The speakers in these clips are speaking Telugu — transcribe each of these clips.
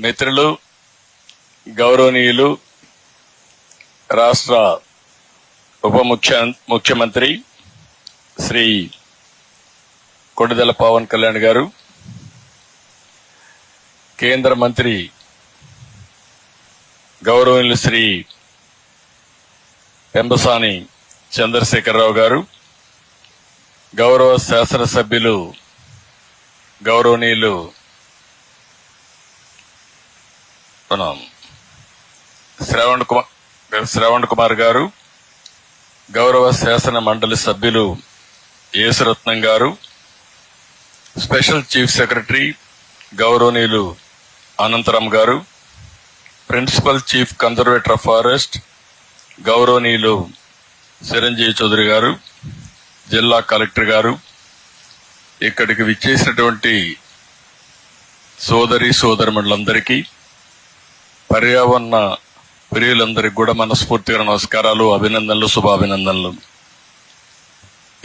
మిత్రులు, గౌరవనీయులు, రాష్ట్ర ఉప ముఖ్యమంత్రి శ్రీ కొణిదెల పవన్ కళ్యాణ్ గారు, కేంద్ర మంత్రి గౌరవనీయులు శ్రీ పెంబసాని చంద్రశేఖరరావు గారు, గౌరవ శాసనసభ్యులు గౌరవనీయులు శ్రవణ్ కుమార్ గారు, గౌరవ శాసన మండలి సభ్యులు యేసురత్నం గారు, స్పెషల్ చీఫ్ సెక్రటరీ గౌరవనీయులు అనంతరం గారు, principal chief conservator of forest గౌరవనీయులు చిరంజీవి చౌదరి గారు, జిల్లా కలెక్టర్ గారు, ఇక్కడికి విచ్చేసినటువంటి సోదరిమణులందరికీ, పర్యావరణ ప్రియులందరికీ కూడా మనస్ఫూర్తిగా నమస్కారాలు, అభినందనలు, శుభాభినందనలు.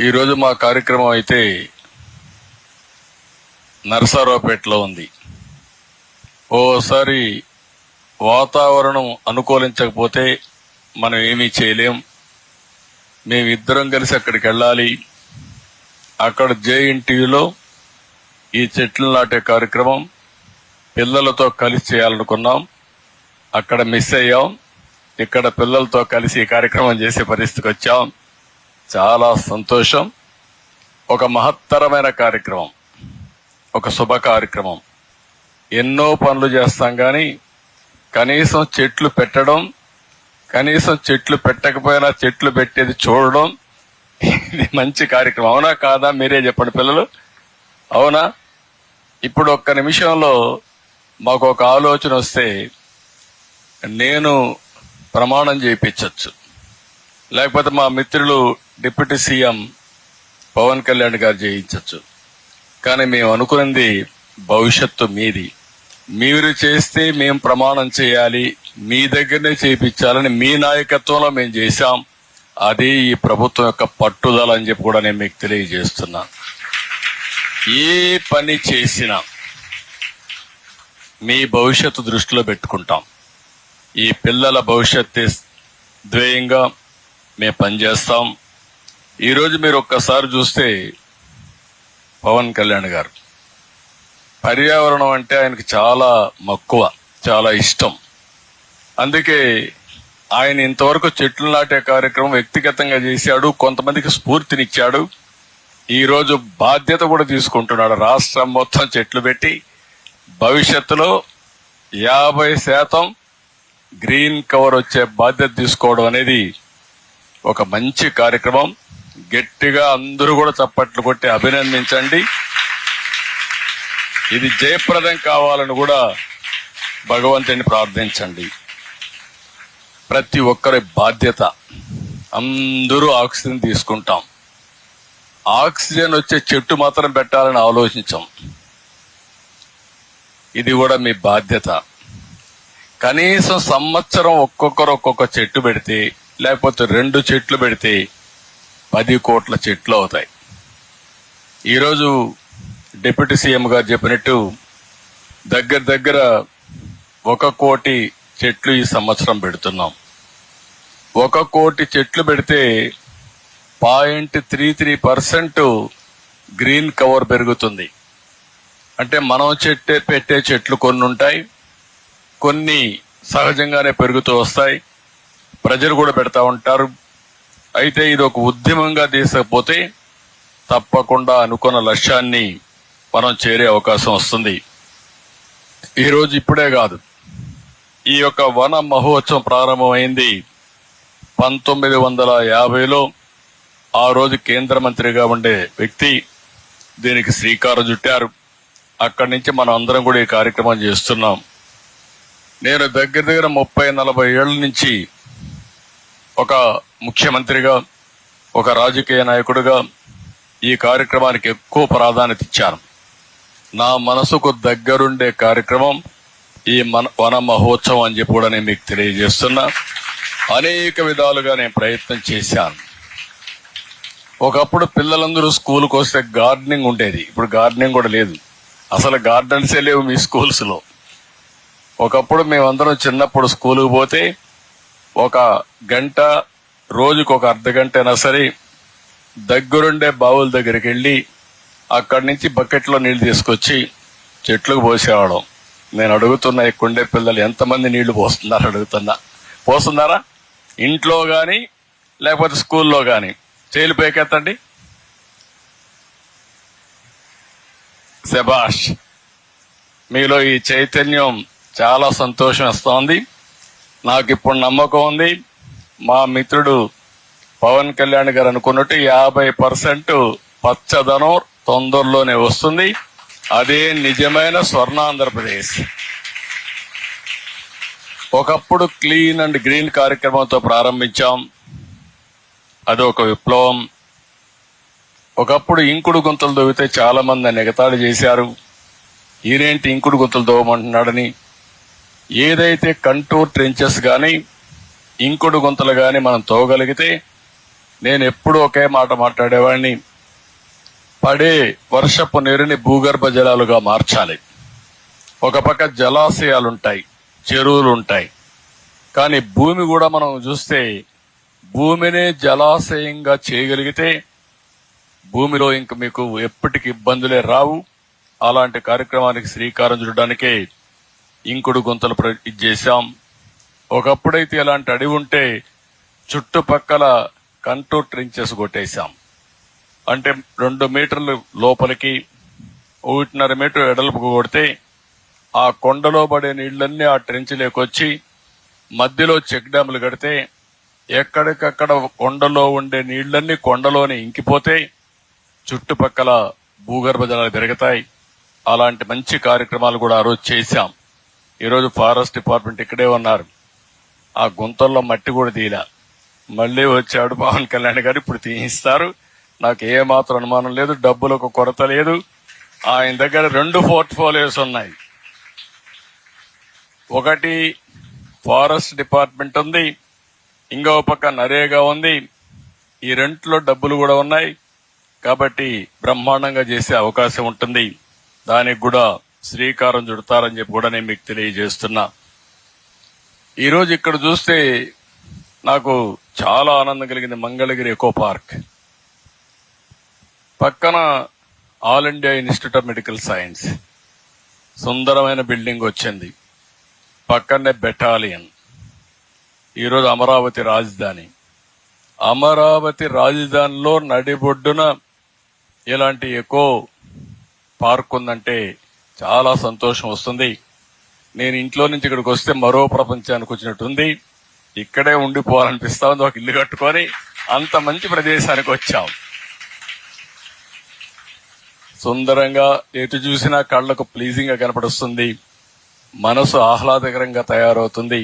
ఈరోజు మా కార్యక్రమం అయితే నరసరావుపేటలో ఉంది. ఓసారి వాతావరణం అనుకూలించకపోతే మనం ఏమీ చేయలేం. మేమిద్దరం కలిసి అక్కడికి వెళ్ళాలి. అక్కడ JNTUలో ఈ చెట్లు నాటే కార్యక్రమం పిల్లలతో కలిసి చేయాలనుకున్నాం. అక్కడ మిస్ అయ్యాం. ఇక్కడ పిల్లలతో కలిసి ఈ కార్యక్రమం చేసే పరిస్థితికి వచ్చాం. చాలా సంతోషం. ఒక మహత్తరమైన కార్యక్రమం, ఒక శుభ కార్యక్రమం. ఎన్నో పనులు చేస్తాం కానీ కనీసం చెట్లు పెట్టడం, కనీసం చెట్లు పెట్టకపోయినా చెట్లు పెట్టేది చూడడం, ఇది మంచి కార్యక్రమం. అవునా కాదా? మీరే చెప్పండి పిల్లలు, అవునా? ఇప్పుడు ఒక్క నిమిషంలో మాకు ఒక ఆలోచన వస్తే నేను ప్రమాణం చేయించచ్చు, లేకపోతే మా మిత్రులు డిప్యూటీ సీఎం పవన్ కళ్యాణ్ గారు చేయించచ్చు. కానీ మేము అనుకున్నది భవిష్యత్తు మీది. మీరు చేస్తే మేము ప్రమాణం చేయాలి, మీ దగ్గరనే చేయించాలని మీ నాయకత్వంలో మేము చేశాం. అది ఈ ప్రభుత్వం యొక్క పట్టుదల అని చెప్పి కూడా నేను మీకు తెలియజేస్తున్నా. ఏ పని చేసినా మీ భవిష్యత్తు దృష్టిలో పెట్టుకుంటాం. ఈ పిల్లల భవిష్యత్తు ధ్యేయంగా మేము పనిచేస్తాం. ఈరోజు మీరు ఒక్కసారి చూస్తే పవన్ కళ్యాణ్ గారు పర్యావరణం అంటే ఆయనకు చాలా మక్కువ, చాలా ఇష్టం. అందుకే ఆయన ఇంతవరకు చెట్లు నాటే కార్యక్రమం వ్యక్తిగతంగా చేశాడు, కొంతమందికి స్ఫూర్తినిచ్చాడు. ఈరోజు బాధ్యత కూడా తీసుకుంటున్నాడు. రాష్ట్రం మొత్తం చెట్లు పెట్టి భవిష్యత్తులో 50% గ్రీన్ కవర్ వచ్చే బాధ్యత తీసుకోవడం అనేది ఒక మంచి కార్యక్రమం. గట్టిగా అందరూ కూడా చప్పట్లు కొట్టి అభినందించండి. ఇది జయప్రదం కావాలని కూడా భగవంతుని ప్రార్థించండి. ప్రతి ఒక్కరి బాధ్యత. అందరూ ఆక్సిజన్ తీసుకుంటాం, ఆక్సిజన్ వచ్చే చెట్టు మాత్రం పెట్టాలని ఆలోచించాం. ఇది కూడా మీ బాధ్యత. కనీసం సంవత్సరం ఒక్కొక్కరు ఒక్కొక్క చెట్టు పెడితే, లేకపోతే 2 చెట్లు పెడితే 10 కోట్ల చెట్లు అవుతాయి. ఈరోజు డిప్యూటీ సీఎం గారు చెప్పినట్టు దగ్గర 1 కోటి చెట్లు ఈ సంవత్సరం పెడుతున్నాం. 1 కోటి చెట్లు పెడితే 0.33% గ్రీన్ కవర్ పెరుగుతుంది. అంటే మనం పెట్టే చెట్లు కొన్ని ఉంటాయి, కొన్ని సహజంగానే పెరుగుతూ వస్తాయి. ప్రజలు కూడా పెడతా ఉంటారు. అయితే ఇది ఒక ఉద్యమంగా తీసుకపోతే తప్పకుండా అనుకున్న లక్ష్యాన్ని మనం చేరే అవకాశం వస్తుంది. ఈరోజు ఇప్పుడే కాదు, ఈ యొక్క వన మహోత్సవం ప్రారంభమైంది 1950లో. ఆ రోజు కేంద్ర మంత్రిగా ఉండే వ్యక్తి దీనికి శ్రీకారం చుట్టారు. అక్కడి నుంచి మనం అందరం కూడా ఈ కార్యక్రమం చేస్తున్నాం. నేను దగ్గర 30-40 ఏళ్ల నుంచి ఒక ముఖ్యమంత్రిగా, ఒక రాజకీయ నాయకుడిగా ఈ కార్యక్రమానికి ఎక్కువ ప్రాధాన్యత ఇచ్చాను. నా మనసుకు దగ్గరుండే కార్యక్రమం ఈ వన మహోత్సవం అని చెప్పి కూడా నేను మీకు తెలియజేస్తున్నా. అనేక విధాలుగా నేను ప్రయత్నం చేశాను. ఒకప్పుడు పిల్లలందరూ స్కూల్కి వస్తే గార్డెనింగ్ ఉండేది. ఇప్పుడు గార్డెనింగ్ కూడా లేదు. అసలు గార్డెన్సే లేవు మీ స్కూల్స్ లో. ఒకప్పుడు మేమందరం చిన్నప్పుడు స్కూలుకు పోతే ఒక గంట, రోజుకు ఒక అర్ధ గంట అయినా సరే దగ్గరుండే బావుల దగ్గరికి వెళ్ళి అక్కడి నుంచి బకెట్లో నీళ్లు తీసుకొచ్చి చెట్లకు పోసేవాళ్ళం. నేను అడుగుతున్నా, ఇక్కడుండే పిల్లలు ఎంతమంది నీళ్లు పోస్తున్నారు అడుగుతున్నా. పోస్తున్నారా? ఇంట్లో గాని లేకపోతే స్కూల్లో గాని చేలు పైకెత్తండి. శభాష్, మీలో ఈ చైతన్యం చాలా సంతోషం ఇస్తోంది. నాకు ఇప్పుడు నమ్మకం ఉంది, మా మిత్రుడు పవన్ కళ్యాణ్ గారు అనుకున్నట్టు 50% పచ్చదనం తొందరలోనే వస్తుంది. అదే నిజమైన స్వర్ణాంధ్రప్రదేశ్. ఒకప్పుడు క్లీన్ అండ్ గ్రీన్ కార్యక్రమంతో ప్రారంభించాం. అది ఒక విప్లవం. ఒకప్పుడు ఇంకుడు గుంతలు దవ్వితే చాలా మంది అని ఎగతాళి చేశారు. ఈరేంటి ఇంకుడు గుంతలు దవ్వమంటున్నాడని. ఏదైతే కంటూర్ ట్రెంచెస్ గాని ఇంకుడు గుంతలు గాని మనం తవ్వగలిగితే, నేను ఎప్పుడు ఒకే మాట మాట్లాడేవాడిని, పడే వర్షపు నీరుని భూగర్భ జలాలుగా మార్చాలి. ఒక పక్క జలాశయాలుంటాయి, చెరువులుంటాయి, కానీ భూమి కూడా మనం చూస్తే భూమినే జలాశయంగా చేయగలిగితే భూమిలో ఇంక మీకు ఎప్పటికి ఇబ్బందులే రావు. అలాంటి కార్యక్రమానికి శ్రీకారం చుట్టడానికే ఇంకుడు గుంతలు చేశాం. ఒకప్పుడైతే ఇలాంటి అడవి ఉంటే చుట్టుపక్కల కంటూర్ ట్రెంచెస్ కొట్టేశాం. అంటే 2 మీటర్లు లోపలికి 1.5 మీటర్ వెడల్పుకు కొడితే ఆ కొండలో పడే నీళ్లన్నీ ఆ ట్రెంచ్లోకి మధ్యలో చెక్ డ్యాములు కడితే ఎక్కడికక్కడ కొండలో ఉండే నీళ్లన్నీ కొండలోనే ఇంకిపోతే చుట్టుపక్కల భూగర్భ జలాలు పెరుగుతాయి. అలాంటి మంచి కార్యక్రమాలు కూడా ఆ రోజు చేశాం. ఈరోజు ఫారెస్ట్ డిపార్ట్మెంట్ ఇక్కడే ఉన్నారు. ఆ గుంతల్లో మట్టి కూడా తీయలే. మళ్లీ వచ్చాడు పవన్ కళ్యాణ్ గారు, ఇప్పుడు తీయిస్తారు. నాకు ఏ మాత్రం అనుమానం లేదు, డబ్బులకు కొరత లేదు. ఆయన దగ్గర 2 పోర్ట్ఫోలియోస్ ఉన్నాయి. ఒకటి ఫారెస్ట్ డిపార్ట్మెంట్ ఉంది, ఇంకో పక్క నరేగా ఉంది. ఈ రెంట్లో డబ్బులు కూడా ఉన్నాయి కాబట్టి బ్రహ్మాండంగా చేసే అవకాశం ఉంటుంది. దానికి కూడా శ్రీకారం చుడతారని చెప్పి కూడా నేను మీకు తెలియజేస్తున్నా. ఈరోజు ఇక్కడ చూస్తే నాకు చాలా ఆనందం కలిగింది. మంగళగిరి ఎకో పార్క్ పక్కన all India institute of medical science సుందరమైన బిల్డింగ్ వచ్చింది. పక్కనే బెటాలియన్. ఈరోజు అమరావతి రాజధాని. అమరావతి రాజధానిలో నడిబొడ్డున ఇలాంటి ఎకో పార్క్ ఉందంటే చాలా సంతోషం వస్తుంది. నేను ఇంట్లో నుంచి ఇక్కడికి వస్తే మరో ప్రపంచానికి వచ్చినట్టుంది. ఇక్కడే ఉండిపోవాలనిపిస్తా ఉంది, ఒక ఇల్లు కట్టుకొని. అంత మంచి ప్రదేశానికి వచ్చాం. సుందరంగా ఎటు చూసినా కళ్లకు ప్లీజింగ్ గా కనపడుస్తుంది, మనసు ఆహ్లాదకరంగా తయారవుతుంది.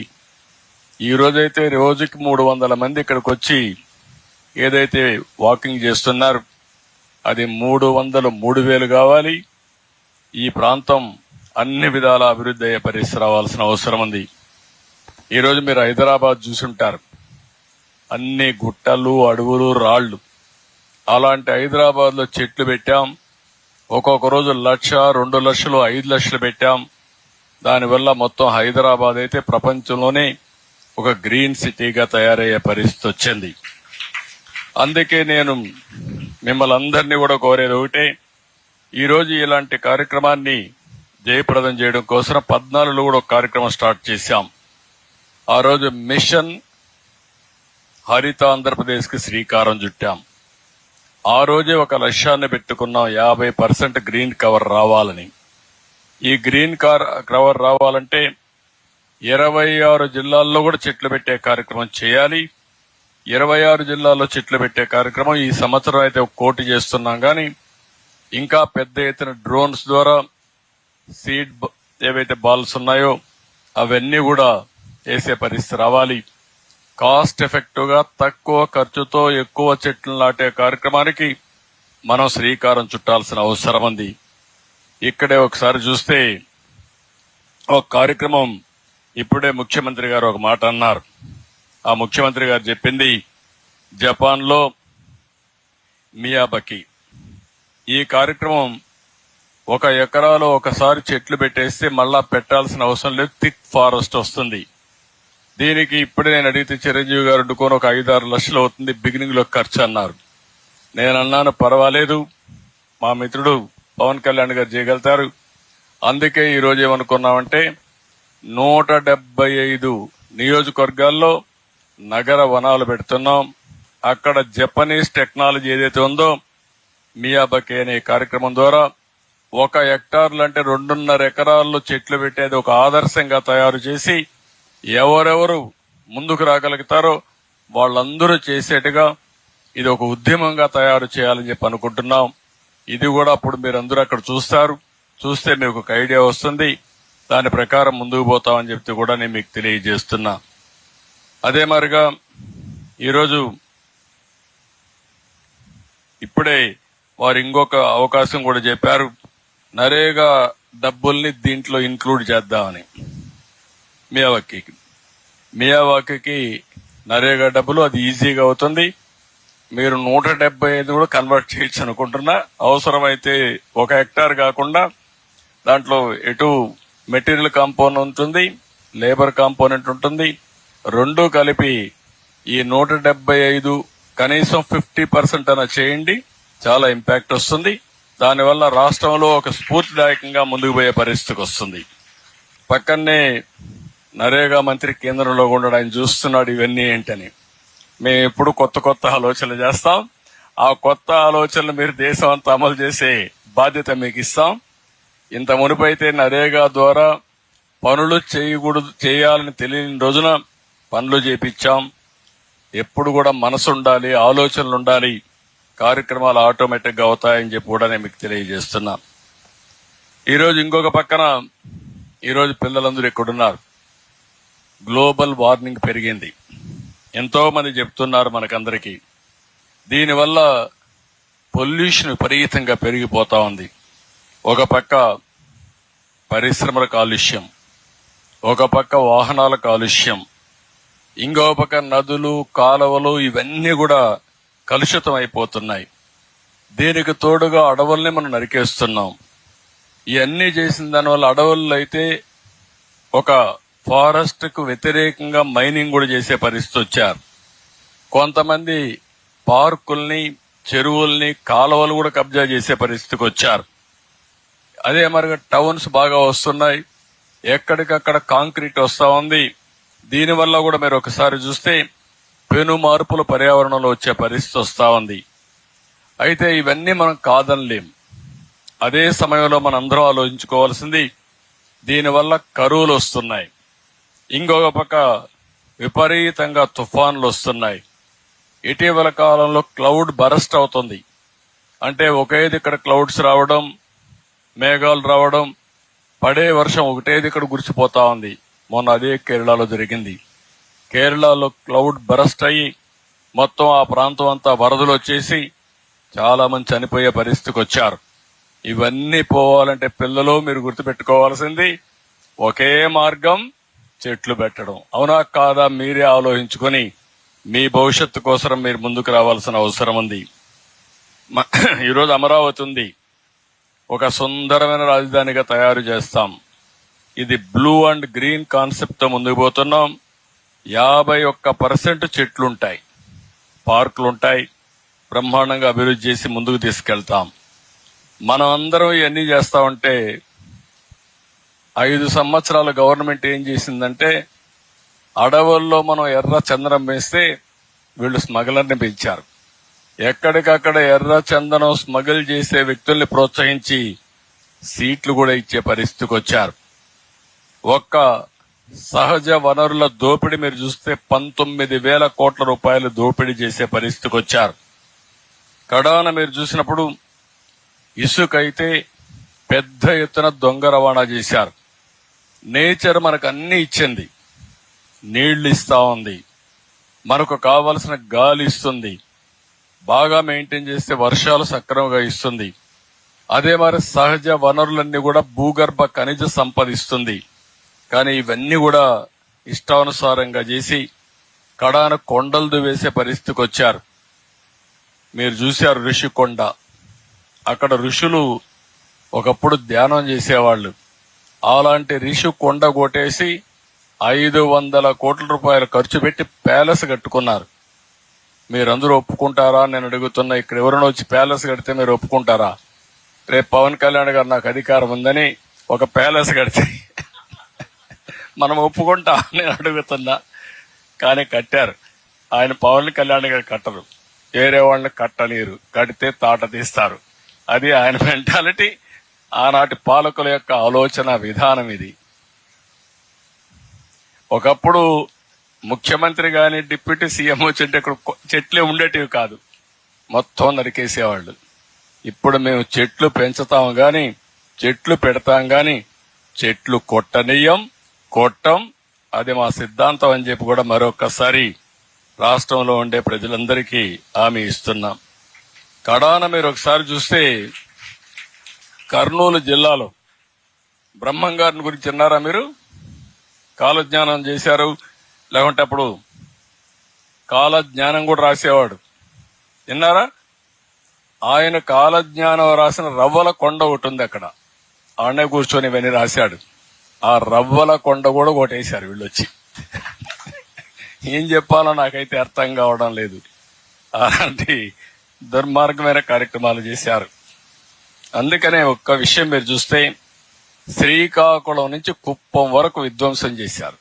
ఈ రోజైతే రోజుకి 300 మంది ఇక్కడికి వచ్చి ఏదైతే వాకింగ్ చేస్తున్నారు అది 300, 3000 కావాలి. ఈ ప్రాంతం అన్ని విధాల అభివృద్ధి అయ్యే పరిస్థితి రావాల్సిన అవసరం ఉంది. ఈరోజు మీరు హైదరాబాద్ చూసుంటారు, అన్ని గుట్టలు, అడవులు, రాళ్లు. అలాంటి హైదరాబాద్ లో చెట్లు పెట్టాం. ఒక్కొక్క రోజు 1,00,000, 2 లక్షలు, 5 లక్షలు పెట్టాం. దానివల్ల మొత్తం హైదరాబాద్ అయితే ప్రపంచంలోనే ఒక గ్రీన్ సిటీగా తయారయ్యే పరిస్థితి వచ్చింది. అందుకే నేను మిమ్మల్ని అందరినీ కూడా కోరేది ఒకటే, ఈరోజు ఇలాంటి కార్యక్రమాన్ని జయప్రదం చేయడం కోసం 14లో కూడా ఒక కార్యక్రమం స్టార్ట్ చేశాం. ఆ రోజు మిషన్ హరిత ఆంధ్రప్రదేశ్ కి శ్రీకారం చుట్టాం. ఆ రోజే ఒక లక్ష్యాన్ని పెట్టుకున్నాం, 50% గ్రీన్ కవర్ రావాలని. ఈ గ్రీన్ కవర్ రావాలంటే 26 జిల్లాల్లో కూడా చెట్లు పెట్టే కార్యక్రమం చేయాలి. 26 జిల్లాల్లో చెట్లు పెట్టే కార్యక్రమం ఈ సంవత్సరం అయితే 1 కోటి చేస్తున్నాం, కానీ ఇంకా పెద్ద ఎత్తున డ్రోన్స్ ద్వారా సీడ్ ఏవైతే బాల్స్ ఉన్నాయో అవన్నీ కూడా వేసే పరిస్థితి రావాలి. కాస్ట్ ఎఫెక్టివ్ గా తక్కువ ఖర్చుతో ఎక్కువ చెట్లు నాటే కార్యక్రమానికి మనం శ్రీకారం చుట్టాల్సిన అవసరం ఉంది. ఇక్కడే ఒకసారి చూస్తే ఒక కార్యక్రమం, ఇప్పుడే ముఖ్యమంత్రి గారు ఒక మాట అన్నారు. ఆ ముఖ్యమంత్రి గారు చెప్పింది జపాన్ లో మియాబకి. ఈ కార్యక్రమం ఒక ఎకరాలో ఒకసారి చెట్లు పెట్టేస్తే మళ్ళా పెట్టాల్సిన అవసరం లేదు, థిక్ ఫారెస్ట్ వస్తుంది. దీనికి ఇప్పుడే నేను అడిగితే చిరంజీవి గారు అడ్డుకొని ఒక 5-6 లక్షలు అవుతుంది బిగినింగ్ లో ఖర్చు అన్నారు. నేను అన్నాను పర్వాలేదు, మా మిత్రుడు పవన్ కళ్యాణ్ గారు చేయగలుగుతారు. అందుకే ఈ రోజు ఏమనుకున్నామంటే 175 నియోజకవర్గాల్లో నగర వనాలు పెడుతున్నాం. అక్కడ జపనీస్ టెక్నాలజీ ఏదైతే ఉందో మియాబకే అనే కార్యక్రమం ద్వారా 1 హెక్టార్లు అంటే 2.5 ఎకరాల్లో చెట్లు పెట్టేది ఒక ఆదర్శంగా తయారు చేసి ఎవరెవరు ముందుకు రాగలుగుతారో వాళ్ళందరూ చేసేట్టుగా ఇది ఒక ఉద్యమంగా తయారు చేయాలని చెప్పి అనుకుంటున్నాం. ఇది కూడా అప్పుడు మీరందరూ అక్కడ చూస్తే మీకు ఒక ఐడియా వస్తుంది. దాని ప్రకారం ముందుకు పోతామని చెప్తే కూడా నేను మీకు తెలియజేస్తున్నా. అదే మరిగా ఈరోజు ఇప్పుడే వారు ఇంకొక అవకాశం కూడా చెప్పారు, నరేగా డబ్బుల్ని దీంట్లో ఇంక్లూడ్ చేద్దామని. మియావాకీకి నరేగా డబ్బులు అది ఈజీగా అవుతుంది. మీరు 175 కూడా కన్వర్ట్ చేయొచ్చు అనుకుంటున్నా. అవసరమైతే 1 హెక్టార్ కాకుండా దాంట్లో ఎటు మెటీరియల్ కాంపోనెంట్ ఉంటుంది, లేబర్ కాంపోనెంట్ ఉంటుంది. రెండు కలిపి ఈ 175 కనీసం 50% అన్న చేయండి, చాలా ఇంపాక్ట్ వస్తుంది. దానివల్ల రాష్ట్రంలో ఒక స్ఫూర్తిదాయకంగా ముందుకు పోయే పరిస్థితికి వస్తుంది. పక్కనే నరేగా మంత్రి కేంద్రంలో ఉండడం, ఆయన చూస్తున్నాడు ఇవన్నీ ఏంటని. మేము ఎప్పుడు కొత్త ఆలోచనలు చేస్తాం. ఆ కొత్త ఆలోచనలు మీరు దేశం అంతా అమలు చేసే బాధ్యత మీకు ఇస్తాం. ఇంత మునుపైతే నరేగా ద్వారా పనులు చేయాలని తెలియని రోజున పనులు చేపించాం. ఎప్పుడు కూడా మనసు ఉండాలి, ఆలోచనలు ఉండాలి, కార్యక్రమాలు ఆటోమేటిక్ గా అవుతాయని చెప్పి కూడా నేను మీకు తెలియజేస్తున్నా. ఈరోజు ఇంకొక పక్కన ఈరోజు పిల్లలందరూ ఎక్కడున్నారు, గ్లోబల్ వార్మింగ్ పెరిగింది. ఎంతో మంది చెప్తున్నారు మనకందరికీ. దీనివల్ల పొల్యూషన్ విపరీతంగా పెరిగిపోతా ఉంది. ఒక పక్క పరిశ్రమల కాలుష్యం, ఒక పక్క వాహనాల కాలుష్యం, ఇంకో పక్క నదులు, కాలువలు ఇవన్నీ కూడా కలుషితం అయిపోతున్నాయి. దీనికి తోడుగా అడవుల్ని మనం నరికేస్తున్నాం. ఇవన్నీ చేసిన దానివల్ల అడవుల్లో అయితే ఒక ఫారెస్ట్ కు వ్యతిరేకంగా మైనింగ్ కూడా చేసే పరిస్థితి వచ్చారు. కొంతమంది పార్కుల్ని, చెరువుల్ని, కాలువలు కూడా కబ్జా చేసే పరిస్థితికి వచ్చారు. అదే మరి టౌన్స్ బాగా వస్తున్నాయి, ఎక్కడికక్కడ కాంక్రీట్ వస్తా ఉంది. దీనివల్ల కూడా మీరు ఒకసారి చూస్తే పెను మార్పులు పర్యావరణంలో వచ్చే పరిస్థితి వస్తా ఉంది. అయితే ఇవన్నీ మనం కాదనలేం. అదే సమయంలో మనం అందరం ఆలోచించుకోవాల్సింది, దీనివల్ల కరువులు వస్తున్నాయి, ఇంకొక పక్క విపరీతంగా తుఫాన్లు వస్తున్నాయి. ఇటీవల కాలంలో క్లౌడ్ బరస్ట్ అవుతుంది. అంటే ఒకే దిక్కడ క్లౌడ్స్ రావడం, మేఘాలు రావడం, పడే వర్షం ఒకటే దిక్కడ గురిసిపోతా ఉంది. మొన్న అదే కేరళలో జరిగింది. కేరళలో క్లౌడ్ బరస్ట్ అయ్యి మొత్తం ఆ ప్రాంతం అంతా వరదలు వచ్చేసి చాలా మంది చనిపోయే పరిస్థితికి వచ్చారు. ఇవన్నీ పోవాలంటే పిల్లలు మీరు గుర్తుపెట్టుకోవాల్సింది ఒకే మార్గం, చెట్లు పెట్టడం. అవునా కాదా మీరే ఆలోచించుకొని మీ భవిష్యత్తు కోసం మీరు ముందుకు రావాల్సిన అవసరం ఉంది. ఈరోజు అమరావతి ఉంది, ఒక సుందరమైన రాజధానిగా తయారు చేస్తాం. ఇది బ్లూ అండ్ గ్రీన్ కాన్సెప్ట్ తో ముందుకు పోతున్నాం. 51% చెట్లుంటాయి, పార్కులుంటాయి, బ్రహ్మాండంగా అభివృద్ధి చేసి ముందుకు తీసుకెళ్తాం. మనం అందరం ఇవన్నీ చేస్తామంటే 5 సంవత్సరాల గవర్నమెంట్ ఏం చేసిందంటే, అడవుల్లో మనం ఎర్ర చందనం వేస్తే వీళ్ళు స్మగ్లర్ని పెంచారు. ఎక్కడికక్కడ ఎర్ర చందనం స్మగిల్ చేసే వ్యక్తుల్ని ప్రోత్సహించి సీట్లు కూడా ఇచ్చే పరిస్థితికి వచ్చారు. ఒక్క సహజ వనరుల దోపిడీ మీరు చూస్తే 19,000 కోట్ల రూపాయలు దోపిడీ చేసే పరిస్థితికి వచ్చారు. కడాన మీరు చూసినప్పుడు ఇసుక అయితే పెద్ద ఎత్తున దొంగ రవాణా చేశారు. నేచర్ మనకు అన్ని ఇచ్చింది, నీళ్లు ఇస్తా ఉంది, మనకు కావలసిన గాలి ఇస్తుంది, బాగా మెయింటైన్ చేస్తే వర్షాలు సక్రమంగా ఇస్తుంది. అదే మరి సహజ వనరులన్నీ కూడా భూగర్భ ఖనిజ సంపద ఇస్తుంది. కానీ ఇవన్నీ కూడా ఇష్టానుసారంగా చేసి కడాన కొండలు వేసే పరిస్థితికి వచ్చారు. మీరు చూశారు ఋషికొండ, అక్కడ ఋషులు ఒకప్పుడు ధ్యానం చేసేవాళ్ళు. అలాంటి రిషి కొండ కొట్టేసి 500 కోట్ల రూపాయలు ఖర్చు పెట్టి ప్యాలెస్ కట్టుకున్నారు. మీరందరూ ఒప్పుకుంటారా నేను అడుగుతున్నా? ఇక్కడ ఎవరైనా వచ్చి ప్యాలెస్ కడితే మీరు ఒప్పుకుంటారా? రేపు పవన్ కళ్యాణ్ గారు నాకు అధికారం ఉందని ఒక ప్యాలెస్ కడితే మనం ఒప్పుకుంటా నేను అడుగుతున్నా. కానీ కట్టారు. ఆయన పవన్ కళ్యాణ్ గారు కట్టరు, వేరే వాళ్ళని కట్టనీరు, కడితే తాట తీస్తారు. అది ఆయన మెంటాలిటీ, ఆనాటి పాలకుల యొక్క ఆలోచన విధానం ఇది. ఒకప్పుడు ముఖ్యమంత్రి గాని డిప్యూటీ సీఎం వచ్చింటే ఇక్కడ చెట్లే ఉండేటివి కాదు, మొత్తం నరికేసేవాళ్ళు. ఇప్పుడు మేము చెట్లు పెంచుతాం గాని, చెట్లు పెడతాం గాని చెట్లు కొట్టం. అది మా సిద్ధాంతం అని చెప్పి కూడా మరొకసారి రాష్ట్రంలో ఉండే ప్రజలందరికీ హామీ ఇస్తున్నాం. కడాన మీరు ఒకసారి చూస్తే కర్నూలు జిల్లాలో బ్రహ్మం గారిని గురించి విన్నారా మీరు? కాలజ్ఞానం చేశారు, లేకుంటే అప్పుడు కాలజ్ఞానం కూడా రాసేవాడు, విన్నారా? ఆయన కాలజ్ఞానం రాసిన రవ్వల కొండ ఒకటి ఉంది అక్కడ, ఆడనే కూర్చొని ఇవన్నీ రాశాడు. ఆ రవ్వల కొండ కూడా కొట్టేశారు వీళ్ళు వచ్చి. ఏం చెప్పాలో నాకైతే అర్థం కావడం లేదు. అలాంటి దుర్మార్గమైన కార్యక్రమాలు చేశారు. అందుకనే ఒక్క విషయం మీరు చూస్తే శ్రీకాకుళం నుంచి కుప్పం వరకు విధ్వంసం చేశారు.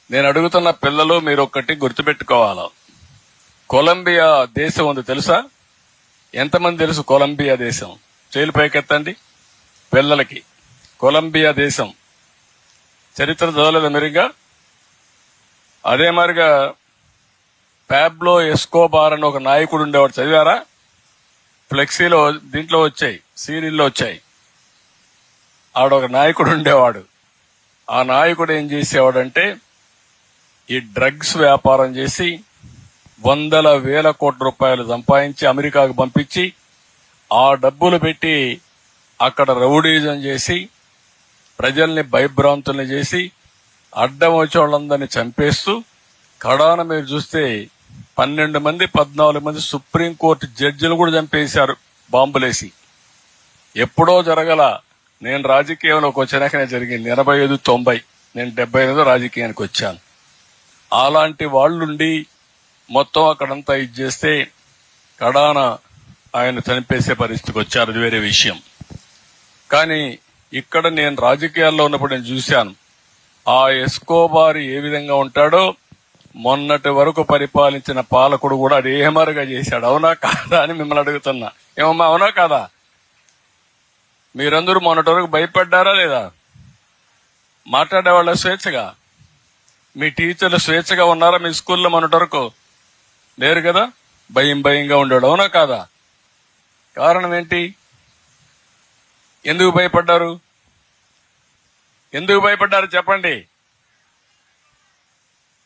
నేను అడుగుతున్న పిల్లలు మీరు ఒక్కటి గుర్తుపెట్టుకోవాలా, కొలంబియా దేశం ఉంది తెలుసా? ఎంతమంది తెలుసు కొలంబియా దేశం? చేలు పైకెత్తండి పిల్లలకి. కొలంబియా దేశం చరిత్ర చదవలేదు మీరుగా? అదే మరిగా పాబ్లో ఎస్కోబార్ అని ఒక నాయకుడు ఉండేవాడు, చదివారా? ఫ్లెక్సీలో దీంట్లో వచ్చాయి, సీరియల్లో వచ్చాయి. ఆడొక నాయకుడు ఉండేవాడు. ఆ నాయకుడు ఏం చేసేవాడంటే ఈ డ్రగ్స్ వ్యాపారం చేసి 100,000 కోట్ల రూపాయలు సంపాదించి అమెరికాకు పంపించి ఆ డబ్బులు పెట్టి అక్కడ రౌడీజం చేసి ప్రజల్ని భయభ్రాంతుల్ని చేసి అడ్డం వచ్చే వాళ్ళందరినీ చంపేస్తూ కడాన మీరు చూస్తే 12 మంది 14 మంది సుప్రీంకోర్టు జడ్జిలు కూడా చంపేశారు బాంబులేసి. ఎప్పుడో జరగల, నేను రాజకీయంలోకి వచ్చినాకనే జరిగింది. 85-90, నేను 75 రాజకీయానికి వచ్చాను. అలాంటి వాళ్ళుండి మొత్తం అక్కడంతా ఇది చేస్తే కడాన ఆయన చనిపేసే పరిస్థితికి వచ్చారు, అది వేరే విషయం. కానీ ఇక్కడ నేను రాజకీయాల్లో ఉన్నప్పుడు నేను చూశాను ఆ ఎస్కోబార్ ఏ విధంగా ఉంటాడో మొన్నటి వరకు పరిపాలించిన పాలకుడు కూడా అదే మరుగా చేశాడు. అవునా కాదా అని మిమ్మల్ని అడుగుతున్నా. ఏమమ్మా, అవునా కాదా? మీరందరూ మొన్నటి వరకు భయపడ్డారా లేదా? మాట్లాడేవాళ్ళ స్వేచ్ఛగా, మీ టీచర్లు స్వేచ్ఛగా ఉన్నారా మీ స్కూల్లో? మొన్నటి వరకు లేరు కదా, భయంగా ఉండేవాడు. అవునా కాదా? కారణం ఏంటి? ఎందుకు భయపడ్డారు? ఎందుకు భయపడ్డారు చెప్పండి?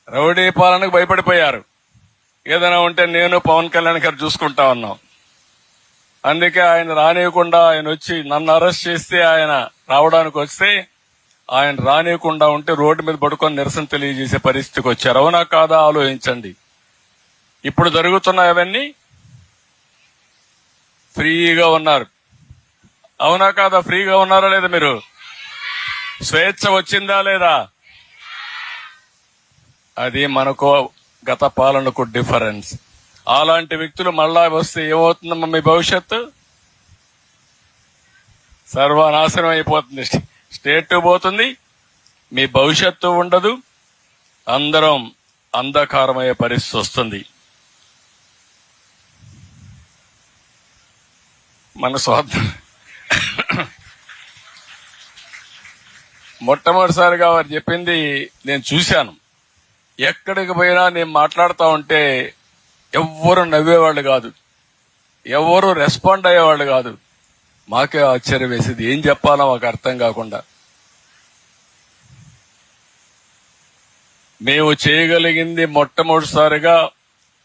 రౌడీ పాలనకు భయపడిపోయారు. ఏదైనా ఉంటే నేను పవన్ కళ్యాణ్ గారు చూసుకుంటా ఉన్నాం. అందుకే ఆయన రానియకుండా, ఆయన వచ్చి నన్ను అరెస్ట్ చేస్తే ఆయన రావడానికి వస్తే ఆయన రానియకుండా ఉంటే రోడ్డు మీద పడుకొని నిరసన తెలియజేసే పరిస్థితికి వచ్చారు. అవునా కాదా? ఆలోచించండి. ఇప్పుడు జరుగుతున్న అవన్నీ ఫ్రీగా ఉన్నారు. అవునా కాదా? ఫ్రీగా ఉన్నారా లేదా? మీరు స్వేచ్ఛ వచ్చిందా లేదా? అది మనకు గత పాలనకు డిఫరెన్స్. అలాంటి వ్యక్తులు మళ్ళా వస్తే ఏమవుతుందమ్మా? మీ భవిష్యత్తు సర్వనాశనం అయిపోతుంది. స్టేట్ పోతుంది, మీ భవిష్యత్తు ఉండదు, అందరం అంధకారమయ్యే పరిస్థితి వస్తుంది. మన స్వార్థం. మొట్టమొదటిసారిగా వారు చెప్పింది నేను చూశాను. ఎక్కడికి పోయినా నేను మాట్లాడుతూ ఉంటే ఎవ్వరు నవ్వేవాళ్ళు కాదు, ఎవరు రెస్పాండ్ అయ్యేవాళ్ళు కాదు. మాకే ఆశ్చర్యం వేసేది, ఏం చెప్పాలో మాకు అర్థం కాకుండా. మేము చేయగలిగింది మొట్టమొదటిసారిగా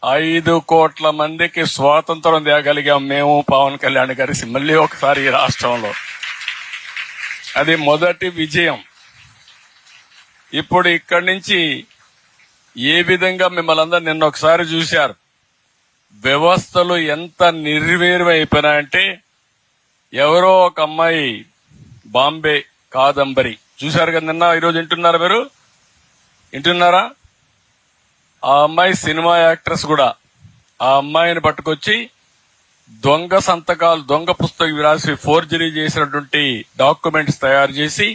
5 కోట్ల మందికి స్వాతంత్రం తేగలిగాం మేము, పవన్ కళ్యాణ్ గారి మళ్ళీ ఒకసారి ఈ రాష్ట్రంలో. అది మొదటి విజయం. ఇప్పుడు ఇక్కడి నుంచి ఏ విధంగా మిమ్మల్ని అందరూ నిన్న ఒకసారి చూశారు, వ్యవస్థలు ఎంత నిర్వీర్యం అయిపోయినాయంటే ఎవరో ఒక అమ్మాయి బాంబే కాదంబరి చూశారు కదా నిన్న. ఈరోజు వింటున్నారా మీరు? వింటున్నారా? ఆ అమ్మాయి సినిమా యాక్ట్రెస్ కూడా. ఆ అమ్మాయిని పట్టుకొచ్చి దొంగ సంతకాలు, దొంగ పుస్తకం రాసి ఫోర్జరీ చేసినటువంటి డాక్యుమెంట్స్ తయారు చేసి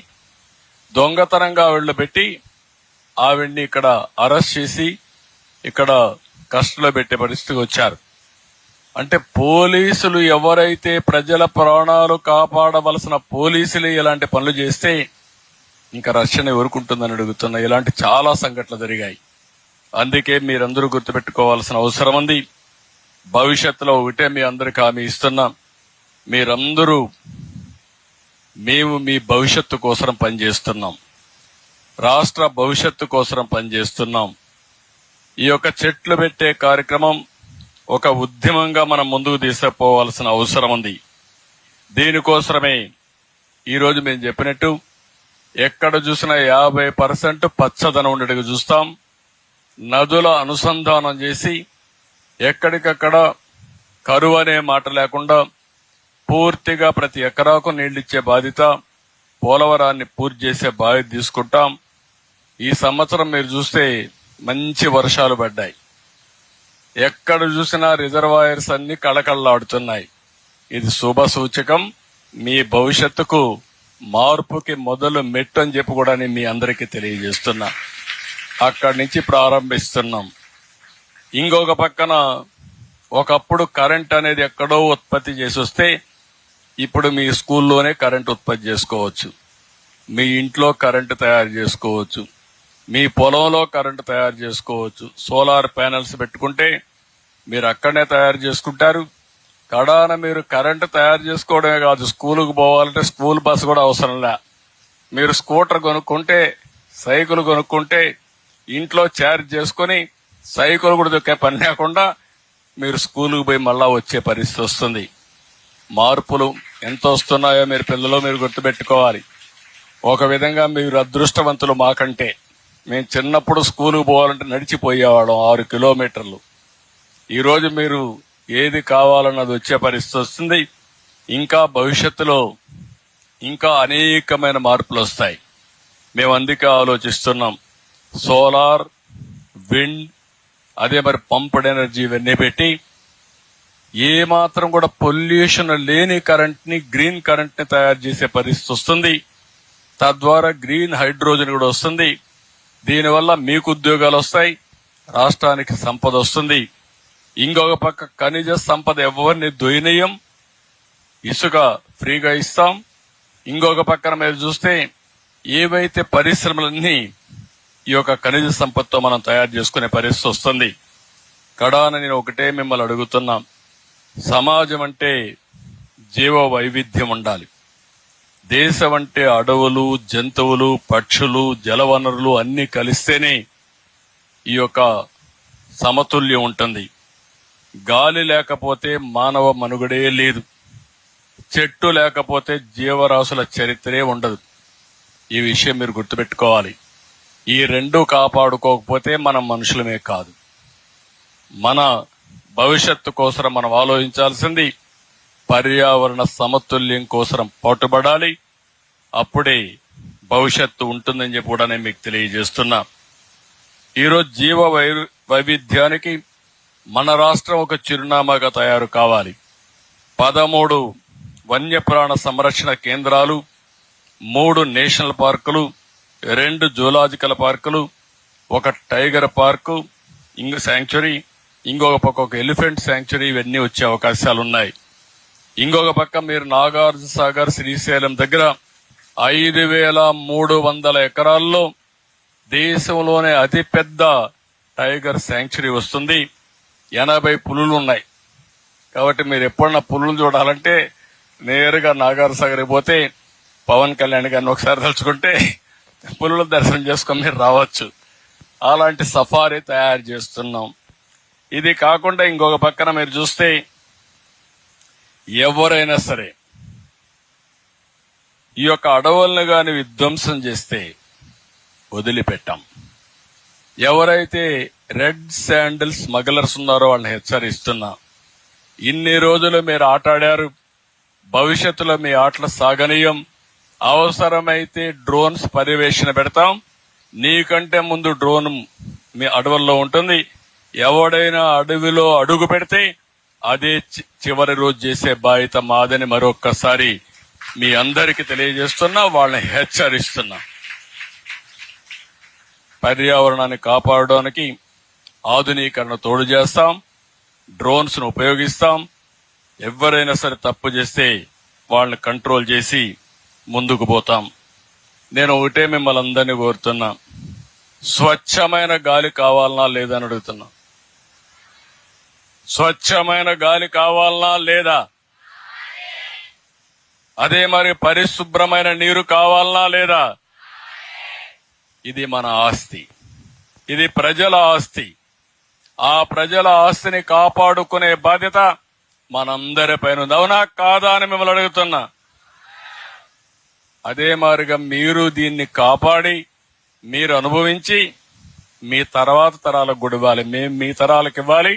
దొంగతనంగా ఆవిడలో పెట్టి ఆవిడ్ని ఇక్కడ అరెస్ట్ చేసి ఇక్కడ కస్టడీలో పెట్టే పరిస్థితికి వచ్చారు. అంటే పోలీసులు ఎవరైతే ప్రజల ప్రాణాలు కాపాడవలసిన పోలీసులు ఇలాంటి పనులు చేస్తే ఇంకా రక్షణ ఎవరుకుంటుందని అడుగుతున్నా. ఇలాంటి చాలా సంఘటనలు జరిగాయి. అందుకే మీరందరూ గుర్తుపెట్టుకోవాల్సిన అవసరం ఉంది. భవిష్యత్తులో ఒకటే మీ అందరికి హామీ ఇస్తున్నాం, మీరందరూ మేము మీ భవిష్యత్తు కోసం పనిచేస్తున్నాం, రాష్ట్ర భవిష్యత్తు కోసం పనిచేస్తున్నాం. ఈ యొక్క చెట్లు పెట్టే కార్యక్రమం ఒక ఉద్యమంగా మనం ముందుకు తీసుకుపోవాల్సిన అవసరం ఉంది. దీనికోసమే ఈరోజు మేము చెప్పినట్టు ఎక్కడ చూసినా 50% పచ్చదనం ఉండేట్టుగా చూస్తాం. నదుల అనుసంధానం చేసి ఎక్కడికక్కడ కరువు అనే మాట లేకుండా పూర్తిగా ప్రతి ఎకరాకు నీళ్లిచ్చే బాధ్యత, పోలవరాన్ని పూర్తి చేసే బాధ్యత తీసుకుంటాం. ఈ సంవత్సరం మీరు చూస్తే మంచి వర్షాలు పడ్డాయి. ఎక్కడ చూసినా రిజర్వాయర్స్ అన్ని కళకళలాడుతున్నాయి. ఇది శుభ సూచకం. మీ భవిష్యత్తుకు మార్పుకి మొదలు మెట్టు అని చెప్పి కూడా నేను మీ అందరికీ తెలియజేస్తున్నా. అక్కడి నుంచి ప్రారంభిస్తున్నాం. ఇంకొక పక్కన ఒకప్పుడు కరెంట్ అనేది ఎక్కడో ఉత్పత్తి చేసి వస్తే ఇప్పుడు మీ స్కూల్లోనే కరెంట్ ఉత్పత్తి చేసుకోవచ్చు, మీ ఇంట్లో కరెంటు తయారు చేసుకోవచ్చు, మీ పొలంలో కరెంటు తయారు చేసుకోవచ్చు. సోలార్ ప్యానెల్స్ పెట్టుకుంటే మీరు అక్కడనే తయారు చేసుకుంటారు. కడాన మీరు కరెంటు తయారు చేసుకోవడమే కాదు, స్కూలుకు పోవాలంటే స్కూల్ బస్సు కూడా అవసరంలే. మీరు స్కూటర్ కొనుక్కుంటే, సైకిల్ కొనుక్కుంటే ఇంట్లో ఛార్జ్ చేసుకుని సైకిల్ కూడా దొక్కే పని లేకుండా మీరు స్కూలుకు పోయి మళ్ళా వచ్చే పరిస్థితి వస్తుంది. మార్పులు ఎంత వస్తున్నాయో మీరు పిల్లలు మీరు గుర్తుపెట్టుకోవాలి. ఒక విధంగా మీరు అదృష్టవంతులు మాకంటే. మేము చిన్నప్పుడు స్కూలుకు పోవాలంటే నడిచిపోయేవాళ్ళం 6 కిలోమీటర్లు. ఈరోజు మీరు ఏది కావాలన్నది వచ్చే పరిస్థితి వస్తుంది. ఇంకా భవిష్యత్తులో ఇంకా అనేకమైన మార్పులు వస్తాయి. మేము అందుకే ఆలోచిస్తున్నాం. సోలార్, విండ్, అదే మరి పంప్డ్ ఎనర్జీ ఇవన్నీ పెట్టి ఏ మాత్రం కూడా పొల్యూషన్ లేని కరెంట్ ని, గ్రీన్ కరెంట్ ని తయారు చేసే పరిస్థితి వస్తుంది. తద్వారా గ్రీన్ హైడ్రోజన్ కూడా వస్తుంది. దీనివల్ల మీకు ఉద్యోగాలు వస్తాయి, రాష్ట్రానికి సంపద వస్తుంది. ఇంకొక పక్క ఖనిజ సంపద ఎవరిని దొయినయం, ఇసుక ఫ్రీగా ఇస్తాం. ఇంకొక పక్కన మీరు చూస్తే ఏవైతే పరిశ్రమలన్నీ ఈ యొక్క ఖనిజ సంపదతో మనం తయారు చేసుకునే పరిస్థితి వస్తుంది. కడాన నేను ఒకటే మిమ్మల్ని అడుగుతున్నాం, సమాజం అంటే జీవ వైవిధ్యం ఉండాలి. దేశం అంటే అడవులు, జంతువులు, పక్షులు, జలవనరులు అన్ని కలిస్తేనే ఈ యొక్క సమతుల్యం ఉంటుంది. గాలి లేకపోతే మానవ మనుగడే లేదు, చెట్టు లేకపోతే జీవరాశుల చరిత్రే ఉండదు. ఈ విషయం మీరు గుర్తుపెట్టుకోవాలి. ఈ రెండు కాపాడుకోకపోతే మనం మనుషులమే కాదు. మన భవిష్యత్తు కోసం మనం ఆలోచించాల్సింది పర్యావరణ సమతుల్యం కోసం పాటుపడాలి. అప్పుడే భవిష్యత్తు ఉంటుందని చెప్పి కూడా నేను మీకు తెలియజేస్తున్నా. ఈరోజు జీవ వైవిధ్యానికి మన రాష్ట్రం ఒక చిరునామాగా తయారు కావాలి. 13 వన్యప్రాణ సంరక్షణ కేంద్రాలు, 3 నేషనల్ పార్కులు, 2 జూలాజికల్ పార్కులు, 1 టైగర్ పార్కు, శాంక్చురీ, ఇంకొక పక్క ఒక ఎలిఫెంట్ శాంక్చురీ, ఇవన్నీ వచ్చే అవకాశాలున్నాయి. ఇంకొక పక్క మీరు నాగార్జున సాగర్, శ్రీశైలం దగ్గర 5,300 ఎకరాల్లో దేశంలోనే అతిపెద్ద టైగర్ శాంక్చురీ వస్తుంది. 80 పులులు ఉన్నాయి. కాబట్టి మీరు ఎప్పుడన్నా పులులు చూడాలంటే నేరుగా నాగార్జున సాగర్ పోతే పవన్ కళ్యాణ్ గారిని ఒకసారి తలుచుకుంటే పులుల దర్శనం చేసుకొని మీరు రావచ్చు. అలాంటి సఫారీ తయారు చేస్తున్నాం. ఇది కాకుండా ఇంకొక పక్కన మీరు చూస్తే ఎవరైనా సరే ఈ యొక్క అడవులను గాని విధ్వంసం చేస్తే వదిలిపెట్టాం. ఎవరైతే రెడ్ శాండిల్ స్మగ్లర్స్ ఉన్నారో వాళ్ళని హెచ్చరిస్తున్నా. ఇన్ని రోజులు మీరు ఆటాడారు, భవిష్యత్తులో మీ ఆటలు సాగనీయం. అవసరమైతే డ్రోన్స్ పర్యవేక్షణ పెడతాం. నీకంటే ముందు డ్రోన్ మీ అడవుల్లో ఉంటుంది. ఎవడైనా అడవిలో అడుగు పెడితే అదే చివరి రోజు చేసే బాధ్యత మాదని మరొక్కసారి మీ అందరికీ తెలియజేస్తున్నా, వాళ్ళని హెచ్చరిస్తున్నా. పర్యావరణాన్ని కాపాడడానికి ఆధునీకరణ తోడు చేస్తాం, డ్రోన్స్ ను ఉపయోగిస్తాం. ఎవరైనా సరే తప్పు చేస్తే వాళ్ళని కంట్రోల్ చేసి ముందుకు పోతాం. నేను ఒకటే మిమ్మల్ని అందరినీ కోరుతున్నా, స్వచ్ఛమైన గాలి కావాలనా లేదా అని అడుగుతున్నా. స్వచ్ఛమైన గాలి కావాలనా లేదా? అదే మరి పరిశుభ్రమైన నీరు కావాలనా లేదా? ఇది మన ఆస్తి, ఇది ప్రజల ఆస్తి. ఆ ప్రజల ఆస్తిని కాపాడుకునే బాధ్యత మనందరిపైన ఉంది. అవునా కాదా అని మిమ్మల్ని అడుగుతున్నా. అదే మాదిరిగా మీరు దీన్ని కాపాడి మీరు అనుభవించి మీ తర్వాత తరాలకు కూడా ఇవ్వాలి. మేము మీ తరాలకు ఇవ్వాలి,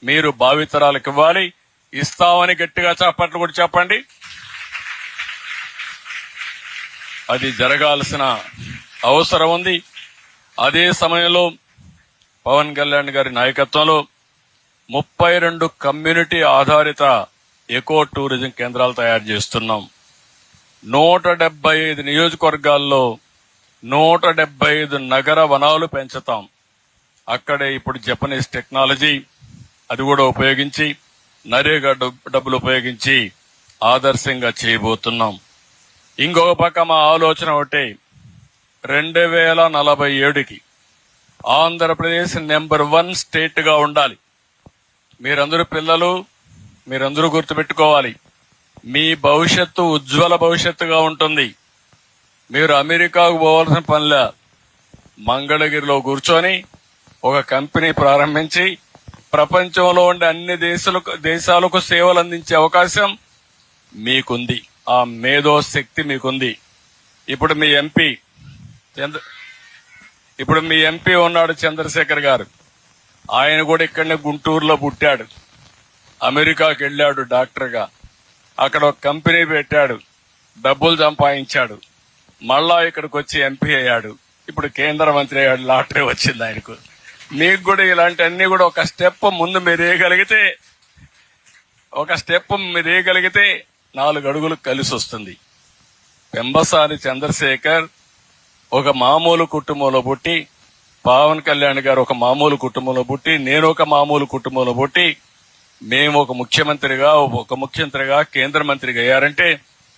మీరు భావి తరాలకు ఇవ్వాలి. ఇస్తామని గట్టిగా చప్పట్లు కూడా చెప్పండి. అది జరగాల్సిన అవసరం ఉంది. అదే సమయంలో పవన్ కళ్యాణ్ గారి నాయకత్వంలో 32 కమ్యూనిటీ ఆధారిత ఎకో టూరిజం కేంద్రాలు తయారు చేస్తున్నాం. 175 నియోజకవర్గాల్లో 175 నగర వనాలు పెంచుతాం. అక్కడే ఇప్పుడు జపనీస్ టెక్నాలజీ అది కూడా ఉపయోగించి, నరేగా డబ్బులు ఉపయోగించి ఆదర్శంగా చేయబోతున్నాం. ఇంకొక పక్క మా ఆలోచన ఒకటి, 2047కి ఆంధ్రప్రదేశ్ నెంబర్ 1 స్టేట్ గా ఉండాలి. మీరందరూ పిల్లలు, మీరందరూ గుర్తుపెట్టుకోవాలి, మీ భవిష్యత్తు ఉజ్వల భవిష్యత్తుగా ఉంటుంది. మీరు అమెరికాకు పోవాల్సిన పనిలే. మంగళగిరిలో కూర్చొని ఒక కంపెనీ ప్రారంభించి ప్రపంచంలో ఉండే అన్ని దేశాలకు సేవలు అందించే అవకాశం మీకుంది. ఆ మేధో శక్తి మీకుంది. ఇప్పుడు మీ ఎంపీ ఉన్నాడు చంద్రశేఖర్ గారు. ఆయన కూడా ఇక్కడనే గుంటూరులో పుట్టాడు. అమెరికాకి వెళ్ళాడు డాక్టర్గా. అక్కడ ఒక కంపెనీ పెట్టాడు, డబ్బులు సంపాదించాడు. మళ్ళా ఇక్కడికి వచ్చి ఎంపీ అయ్యాడు. ఇప్పుడు కేంద్ర మంత్రి అయ్యాడు. లాటరీ వచ్చింది ఆయనకు. మీకు కూడా ఇలాంటి అన్ని కూడా ఒక స్టెప్ ముందు మీరు వేయగలిగితే 4 అడుగులు కలిసి వస్తుంది. పెంబసాని చంద్రశేఖర్ ఒక మామూలు కుటుంబంలో పుట్టి, పవన్ కళ్యాణ్ గారు ఒక మామూలు కుటుంబంలో పుట్టి, నేను ఒక మామూలు కుటుంబంలో పుట్టి, మేము ఒక ముఖ్యమంత్రిగా కేంద్ర మంత్రిగా అయ్యారంటే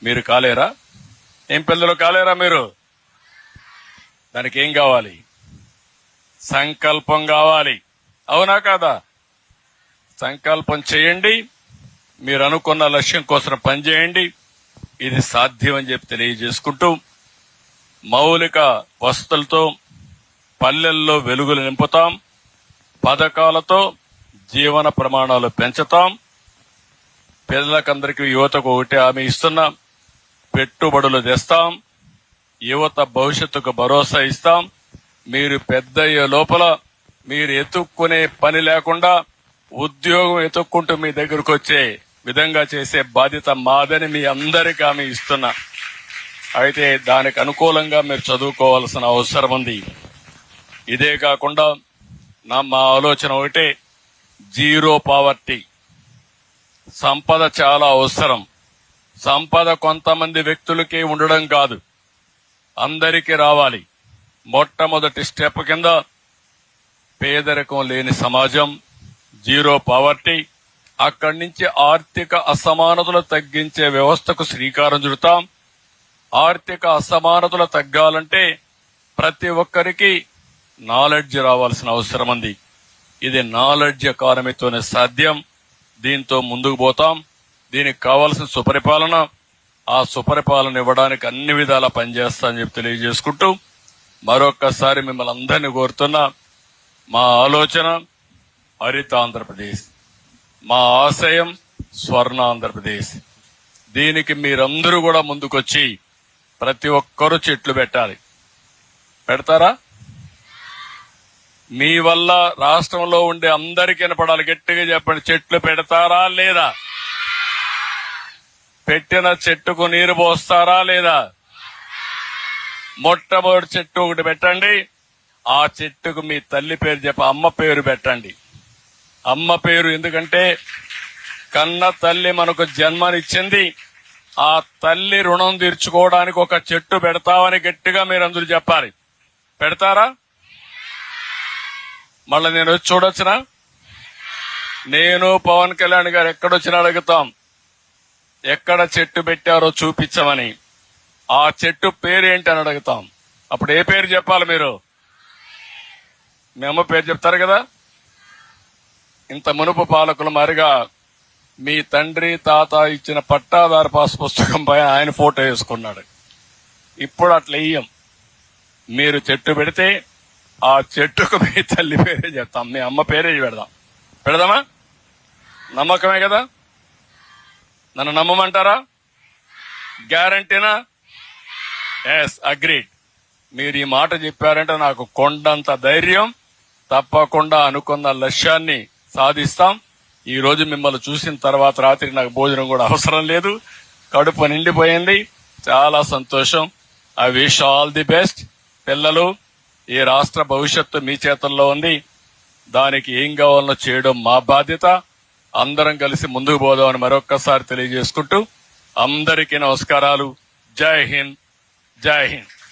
మీరు కాలేరా? ఏం పిల్లలు కాలేరా మీరు? దానికి ఏం కావాలి? సంకల్పం కావాలి. అవునా కాదా? సంకల్పం చేయండి. మీరు అనుకున్న లక్ష్యం కోసం పనిచేయండి. ఇది సాధ్యం అని చెప్పి తెలియజేసుకుంటూ, మౌలిక వసతులతో పల్లెల్లో వెలుగులు నింపుతాం, పథకాలతో జీవన ప్రమాణాలు పెంచుతాం. పిల్లలకందరికీ, యువతకు ఒకటే హామీ ఇస్తున్నాం, పెట్టుబడులు తెస్తాం, యువత భవిష్యత్తుకు భరోసా ఇస్తాం. మీరు పెద్దయ్యే లోపల మీరు ఎత్తుక్కునే పని లేకుండా ఉద్యోగం ఎత్తుక్కుంటూ మీ దగ్గరకు వచ్చే విధంగా చేసే బాధ్యత మాదని మీ అందరికీ హామీ ఇస్తున్నా. అయితే దానికి అనుకూలంగా మీరు చదువుకోవాల్సిన అవసరం ఉంది. ఇదే కాకుండా మా ఆలోచన ఒకటే, జీరో పావర్టీ. సంపద చాలా అవసరం. సంపద కొంతమంది వ్యక్తులకే ఉండడం కాదు, అందరికీ రావాలి. మొట్టమొదటి స్టెప్ కింద పేదరికం లేని సమాజం, జీరో పావర్టీ. అక్కడి నుంచి ఆర్థిక అసమానతలు తగ్గించే వ్యవస్థకు శ్రీకారం చుడతాం. ఆర్థిక అసమానతలు తగ్గాలంటే ప్రతి ఒక్కరికి నాలెడ్జ్ రావాల్సిన అవసరం ఉంది. ఇది నాలెడ్జ్ ఎకానమీతోనే సాధ్యం. దీంతో ముందుకు పోతాం. దీనికి కావాల్సిన సుపరిపాలన, ఆ సుపరిపాలన ఇవ్వడానికి అన్ని విధాలా పనిచేస్తానని చెప్పి తెలియజేసుకుంటూ, మరొక్కసారి మిమ్మల్ని అందరినీ కోరుతున్నా, మా ఆలోచన హరిత ఆంధ్రప్రదేశ్, మా ఆశయం స్వర్ణ ఆంధ్రప్రదేశ్. దీనికి మీరందరూ కూడా ముందుకొచ్చి ప్రతి ఒక్కరూ చెట్లు పెట్టాలి. పెడతారా? మీ వల్ల రాష్ట్రంలో ఉండే అందరికీ వినపడాలి. గట్టిగా చెప్పండి, చెట్లు పెడతారా లేదా? పెట్టిన చెట్టుకు నీరు పోస్తారా లేదా? మొట్టమొదటి చెట్టు ఒకటి పెట్టండి. ఆ చెట్టుకు మీ తల్లి పేరు చెప్పి అమ్మ పేరు పెట్టండి. అమ్మ పేరు ఎందుకంటే కన్న తల్లి మనకు జన్మనిచ్చింది. ఆ తల్లి రుణం తీర్చుకోవడానికి ఒక చెట్టు పెడతామని గట్టిగా మీరు అందరూ చెప్పాలి. పెడతారా? మళ్ళీ నేను వచ్చి చూడొచ్చునా? నేను పవన్ కళ్యాణ్ గారు ఎక్కడొచ్చినా అడుగుతాం, ఎక్కడ చెట్టు పెట్టారో చూపించమని. ఆ చెట్టు పేరేంటి అని అడుగుతాం. అప్పుడు ఏ పేరు చెప్పాలి మీరు? మీ అమ్మ పేరు చెప్తారు కదా. ఇంత మునుపు పాలకులు మరిగా మీ తండ్రి తాత ఇచ్చిన పట్టాదారు పాస్ పుస్తకం పైన ఆయన ఫోటో వేసుకున్నాడు. ఇప్పుడు అట్లా ఇయ్యం. మీరు చెట్టు పెడితే ఆ చెట్టుకు మీ తల్లి పేరే చెప్తాం, మీ అమ్మ పేరే పెడదామా? నమ్మకమే కదా? నన్ను నమ్మమంటారా? గ్యారంటీనా? Yes, agreed. మీరు ఈ మాట చెప్పారంటే నాకు కొండంత ధైర్యం. తప్పకుండా అనుకున్న లక్ష్యాన్ని సాధిస్తాం. ఈ రోజు మిమ్మల్ని చూసిన తర్వాత రాత్రి నాకు భోజనం కూడా అవసరం లేదు, కడుపు నిండిపోయింది. చాలా సంతోషం. I wish all the best. పిల్లలు, ఈ రాష్ట్ర భవిష్యత్తు మీ చేతుల్లో ఉంది. దానికి ఏం కావాలో చేయడం మా బాధ్యత. అందరం కలిసి ముందుకు పోదామని మరొక్కసారి తెలియజేసుకుంటూ అందరికీ నమస్కారాలు. జై హింద్, జై హింద్.